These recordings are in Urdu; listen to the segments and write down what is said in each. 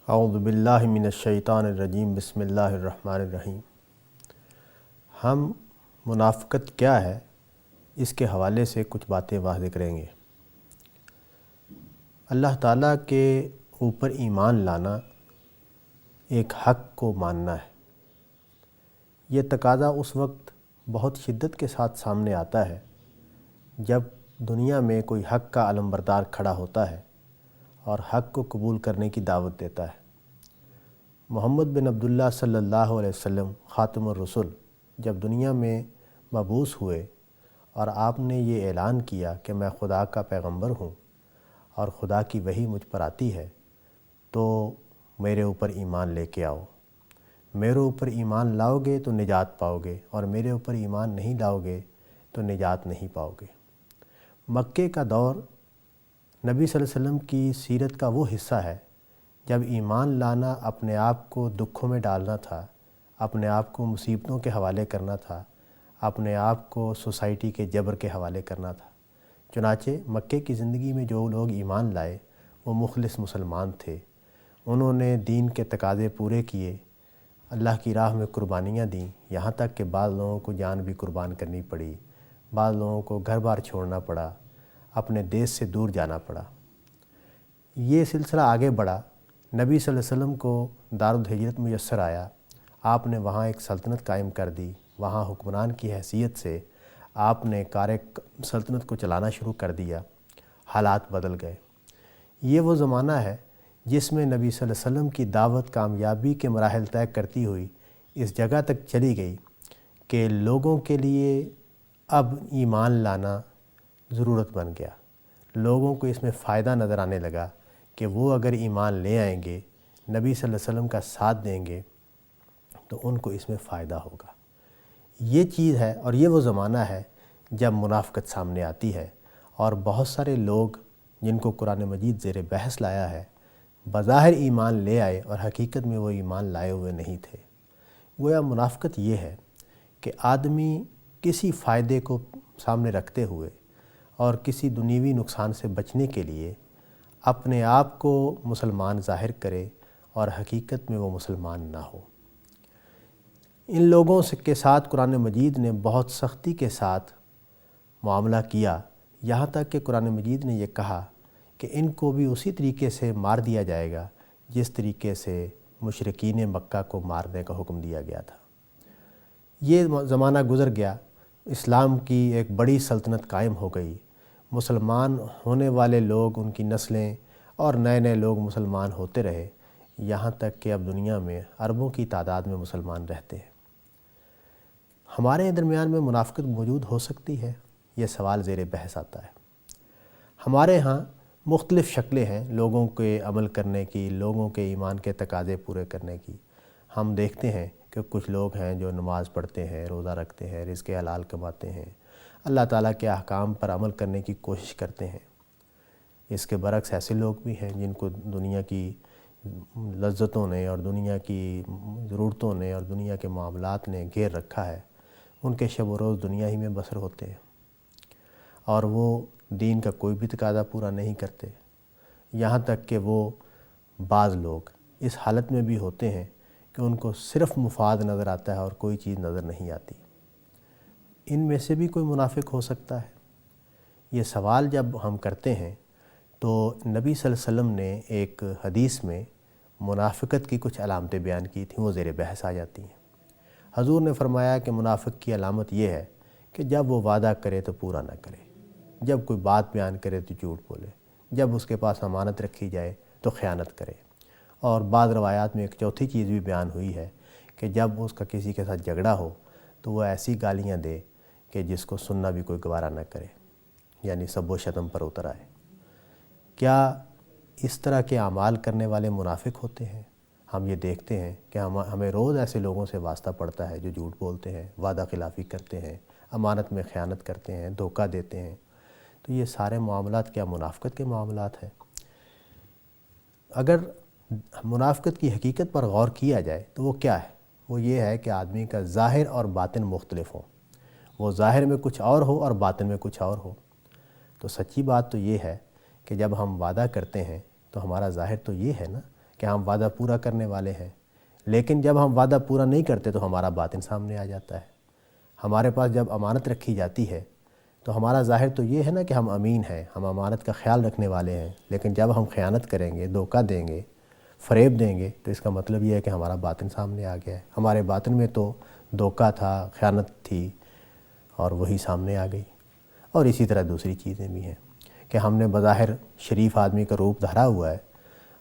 اعوذ باللہ من الشیطان الرجیم بسم اللہ الرحمن الرحیم۔ ہم منافقت کیا ہے اس کے حوالے سے کچھ باتیں واضح کریں گے۔ اللہ تعالیٰ کے اوپر ایمان لانا ایک حق کو ماننا ہے۔ یہ تقاضا اس وقت بہت شدت کے ساتھ سامنے آتا ہے جب دنیا میں کوئی حق کا علمبردار کھڑا ہوتا ہے اور حق کو قبول کرنے کی دعوت دیتا ہے۔ محمد بن عبداللہ صلی اللہ علیہ وسلم خاتم الرسل جب دنیا میں مبعوث ہوئے اور آپ نے یہ اعلان کیا کہ میں خدا کا پیغمبر ہوں اور خدا کی وحی مجھ پر آتی ہے تو میرے اوپر ایمان لے کے آؤ، میرے اوپر ایمان لاؤ گے تو نجات پاؤ گے اور میرے اوپر ایمان نہیں لاؤ گے تو نجات نہیں پاؤ گے۔ مکے کا دور نبی صلی اللہ علیہ وسلم کی سیرت کا وہ حصہ ہے جب ایمان لانا اپنے آپ کو دکھوں میں ڈالنا تھا، اپنے آپ کو مصیبتوں کے حوالے کرنا تھا، اپنے آپ کو سوسائٹی کے جبر کے حوالے کرنا تھا۔ چنانچہ مکے کی زندگی میں جو لوگ ایمان لائے وہ مخلص مسلمان تھے۔ انہوں نے دین کے تقاضے پورے کیے، اللہ کی راہ میں قربانیاں دیں، یہاں تک کہ بعض لوگوں کو جان بھی قربان کرنی پڑی، بعض لوگوں کو گھر بار چھوڑنا پڑا، اپنے دیش سے دور جانا پڑا۔ یہ سلسلہ آگے بڑھا، نبی صلی اللہ علیہ وسلم کو دارالہجرت میسر آیا، آپ نے وہاں ایک سلطنت قائم کر دی، وہاں حکمران کی حیثیت سے آپ نے کار سلطنت کو چلانا شروع کر دیا، حالات بدل گئے۔ یہ وہ زمانہ ہے جس میں نبی صلی اللہ علیہ وسلم کی دعوت کامیابی کے مراحل طے کرتی ہوئی اس جگہ تک چلی گئی کہ لوگوں کے لیے اب ایمان لانا ضرورت بن گیا۔ لوگوں کو اس میں فائدہ نظر آنے لگا کہ وہ اگر ایمان لے آئیں گے، نبی صلی اللہ علیہ وسلم کا ساتھ دیں گے تو ان کو اس میں فائدہ ہوگا۔ یہ چیز ہے اور یہ وہ زمانہ ہے جب منافقت سامنے آتی ہے، اور بہت سارے لوگ جن کو قرآن مجید زیر بحث لایا ہے بظاہر ایمان لے آئے اور حقیقت میں وہ ایمان لائے ہوئے نہیں تھے۔ گویا منافقت یہ ہے کہ آدمی کسی فائدے کو سامنے رکھتے ہوئے اور کسی دنیوی نقصان سے بچنے کے لیے اپنے آپ کو مسلمان ظاہر کرے اور حقیقت میں وہ مسلمان نہ ہو۔ ان لوگوں کے ساتھ قرآن مجید نے بہت سختی کے ساتھ معاملہ کیا، یہاں تک کہ قرآن مجید نے یہ کہا کہ ان کو بھی اسی طریقے سے مار دیا جائے گا جس طریقے سے مشرکین مکہ کو مارنے کا حکم دیا گیا تھا۔ یہ زمانہ گزر گیا، اسلام کی ایک بڑی سلطنت قائم ہو گئی، مسلمان ہونے والے لوگ، ان کی نسلیں اور نئے نئے لوگ مسلمان ہوتے رہے، یہاں تک کہ اب دنیا میں اربوں کی تعداد میں مسلمان رہتے ہیں۔ ہمارے درمیان میں منافقت موجود ہو سکتی ہے، یہ سوال زیر بحث آتا ہے۔ ہمارے ہاں مختلف شکلیں ہیں لوگوں کے عمل کرنے کی، لوگوں کے ایمان کے تقاضے پورے کرنے کی۔ ہم دیکھتے ہیں کہ کچھ لوگ ہیں جو نماز پڑھتے ہیں، روزہ رکھتے ہیں، رزق حلال کماتے ہیں، اللہ تعالیٰ کے احکام پر عمل کرنے کی کوشش کرتے ہیں۔ اس کے برعکس ایسے لوگ بھی ہیں جن کو دنیا کی لذتوں نے اور دنیا کی ضرورتوں نے اور دنیا کے معاملات نے گھیر رکھا ہے، ان کے شب و روز دنیا ہی میں بسر ہوتے ہیں اور وہ دین کا کوئی بھی تقاضا پورا نہیں کرتے۔ یہاں تک کہ وہ بعض لوگ اس حالت میں بھی ہوتے ہیں کہ ان کو صرف مفاد نظر آتا ہے اور کوئی چیز نظر نہیں آتی۔ ان میں سے بھی کوئی منافق ہو سکتا ہے؟ یہ سوال جب ہم کرتے ہیں تو نبی صلی اللہ علیہ وسلم نے ایک حدیث میں منافقت کی کچھ علامتیں بیان کی تھیں، وہ زیر بحث آ جاتی ہیں۔ حضور نے فرمایا کہ منافق کی علامت یہ ہے کہ جب وہ وعدہ کرے تو پورا نہ کرے، جب کوئی بات بیان کرے تو جھوٹ بولے، جب اس کے پاس امانت رکھی جائے تو خیانت کرے، اور بعض روایات میں ایک چوتھی چیز بھی بیان ہوئی ہے کہ جب اس کا کسی کے ساتھ جھگڑا ہو تو وہ ایسی گالیاں دے کہ جس کو سننا بھی کوئی گوارہ نہ کرے، یعنی سب و شتم پر اتر آئے۔ کیا اس طرح کے اعمال کرنے والے منافق ہوتے ہیں؟ ہم یہ دیکھتے ہیں کہ ہمیں روز ایسے لوگوں سے واسطہ پڑتا ہے جو جھوٹ بولتے ہیں، وعدہ خلافی کرتے ہیں، امانت میں خیانت کرتے ہیں، دھوکہ دیتے ہیں۔ تو یہ سارے معاملات کیا منافقت کے معاملات ہیں؟ اگر منافقت کی حقیقت پر غور کیا جائے تو وہ کیا ہے؟ وہ یہ ہے کہ آدمی کا ظاہر اور باطن مختلف ہو، وہ ظاہر میں کچھ اور ہو اور باطن میں کچھ اور ہو۔ تو سچی بات تو یہ ہے کہ جب ہم وعدہ کرتے ہیں تو ہمارا ظاہر تو یہ ہے نا کہ ہم وعدہ پورا کرنے والے ہیں، لیکن جب ہم وعدہ پورا نہیں کرتے تو ہمارا باطن سامنے آ جاتا ہے۔ ہمارے پاس جب امانت رکھی جاتی ہے تو ہمارا ظاہر تو یہ ہے نا کہ ہم امین ہیں، ہم امانت کا خیال رکھنے والے ہیں، لیکن جب ہم خیانت کریں گے، دھوکہ دیں گے، فریب دیں گے، تو اس کا مطلب یہ ہے کہ ہمارا باطن سامنے آ گیا ہے۔ ہمارے باطن میں تو دھوکہ تھا، خیانت تھی، اور وہی سامنے آ گئی۔ اور اسی طرح دوسری چیزیں بھی ہیں کہ ہم نے بظاہر شریف آدمی کا روپ دھرا ہوا ہے،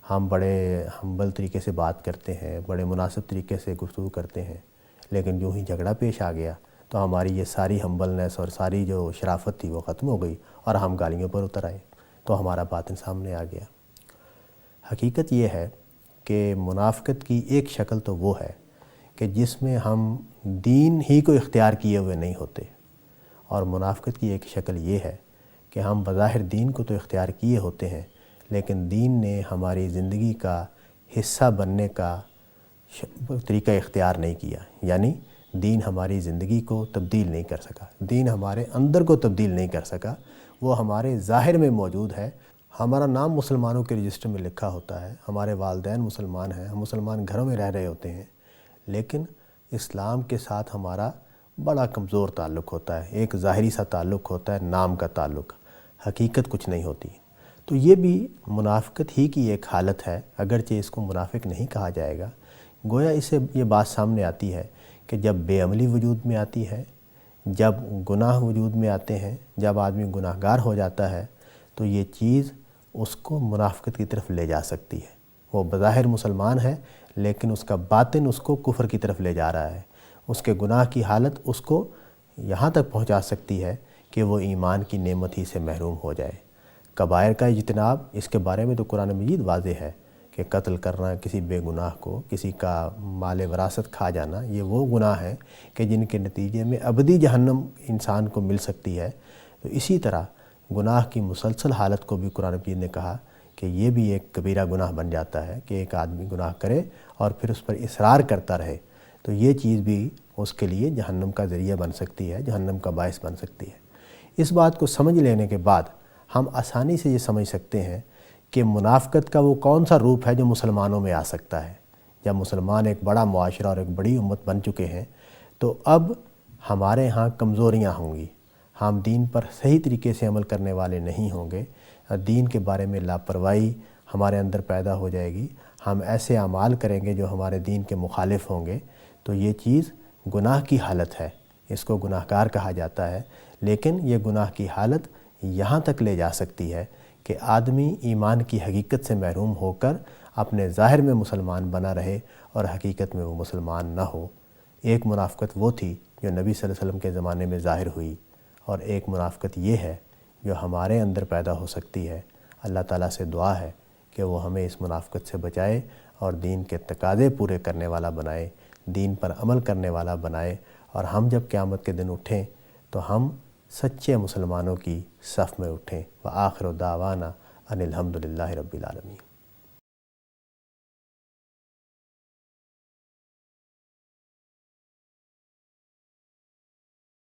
ہم بڑے ہمبل طریقے سے بات کرتے ہیں، بڑے مناسب طریقے سے گفتگو کرتے ہیں، لیکن جو ہی جھگڑا پیش آ گیا تو ہماری یہ ساری ہمبلنس اور ساری جو شرافت تھی وہ ختم ہو گئی اور ہم گالیوں پر اتر آئے، تو ہمارا باطن سامنے آ گیا۔ حقیقت یہ ہے کہ منافقت کی ایک شکل تو وہ ہے کہ جس میں ہم دین ہی کو اختیار کیے ہوئے نہیں ہوتے، اور منافقت کی ایک شکل یہ ہے کہ ہم بظاہر دین کو تو اختیار کیے ہوتے ہیں، لیکن دین نے ہماری زندگی کا حصہ بننے کا طریقہ اختیار نہیں کیا، یعنی دین ہماری زندگی کو تبدیل نہیں کر سکا، دین ہمارے اندر کو تبدیل نہیں کر سکا، وہ ہمارے ظاہر میں موجود ہے۔ ہمارا نام مسلمانوں کے رجسٹر میں لکھا ہوتا ہے، ہمارے والدین مسلمان ہیں، ہم مسلمان گھروں میں رہ رہے ہوتے ہیں، لیکن اسلام کے ساتھ ہمارا بڑا کمزور تعلق ہوتا ہے، ایک ظاہری سا تعلق ہوتا ہے، نام کا تعلق، حقیقت کچھ نہیں ہوتی۔ تو یہ بھی منافقت ہی کی ایک حالت ہے، اگرچہ اس کو منافق نہیں کہا جائے گا۔ گویا اس سے یہ بات سامنے آتی ہے کہ جب بے عملی وجود میں آتی ہے، جب گناہ وجود میں آتے ہیں، جب آدمی گناہ گار ہو جاتا ہے، تو یہ چیز اس کو منافقت کی طرف لے جا سکتی ہے۔ وہ بظاہر مسلمان ہے، لیکن اس کا باطن اس کو کفر کی طرف لے جا رہا ہے۔ اس کے گناہ کی حالت اس کو یہاں تک پہنچا سکتی ہے کہ وہ ایمان کی نعمت ہی سے محروم ہو جائے۔ کبائر کا اجتناب، اس کے بارے میں تو قرآن مجید واضح ہے کہ قتل کرنا کسی بے گناہ کو، کسی کا مال وراثت کھا جانا، یہ وہ گناہ ہیں کہ جن کے نتیجے میں ابدی جہنم انسان کو مل سکتی ہے۔ تو اسی طرح گناہ کی مسلسل حالت کو بھی قرآن مجید نے کہا کہ یہ بھی ایک کبیرہ گناہ بن جاتا ہے کہ ایک آدمی گناہ کرے اور پھر اس پر اصرار کرتا رہے، تو یہ چیز بھی اس کے لیے جہنم کا ذریعہ بن سکتی ہے، جہنم کا باعث بن سکتی ہے۔ اس بات کو سمجھ لینے کے بعد ہم آسانی سے یہ سمجھ سکتے ہیں کہ منافقت کا وہ کون سا روپ ہے جو مسلمانوں میں آ سکتا ہے۔ جب مسلمان ایک بڑا معاشرہ اور ایک بڑی امت بن چکے ہیں تو اب ہمارے ہاں کمزوریاں ہوں گی، ہم دین پر صحیح طریقے سے عمل کرنے والے نہیں ہوں گے، دین کے بارے میں لاپرواہی ہمارے اندر پیدا ہو جائے گی، ہم ایسے اعمال کریں گے جو ہمارے دین کے مخالف ہوں گے، تو یہ چیز گناہ کی حالت ہے، اس کو گناہ گار کہا جاتا ہے۔ لیکن یہ گناہ کی حالت یہاں تک لے جا سکتی ہے کہ آدمی ایمان کی حقیقت سے محروم ہو کر اپنے ظاہر میں مسلمان بنا رہے اور حقیقت میں وہ مسلمان نہ ہو۔ ایک منافقت وہ تھی جو نبی صلی اللہ علیہ وسلم کے زمانے میں ظاہر ہوئی، اور ایک منافقت یہ ہے جو ہمارے اندر پیدا ہو سکتی ہے۔ اللہ تعالیٰ سے دعا ہے کہ وہ ہمیں اس منافقت سے بچائے اور دین کے تقاضے پورے کرنے والا بنائے، دین پر عمل کرنے والا بنائے، اور ہم جب قیامت کے دن اٹھیں تو ہم سچے مسلمانوں کی صف میں اٹھیں۔ وآخر دعوانا ان الحمد للہ رب العالمین۔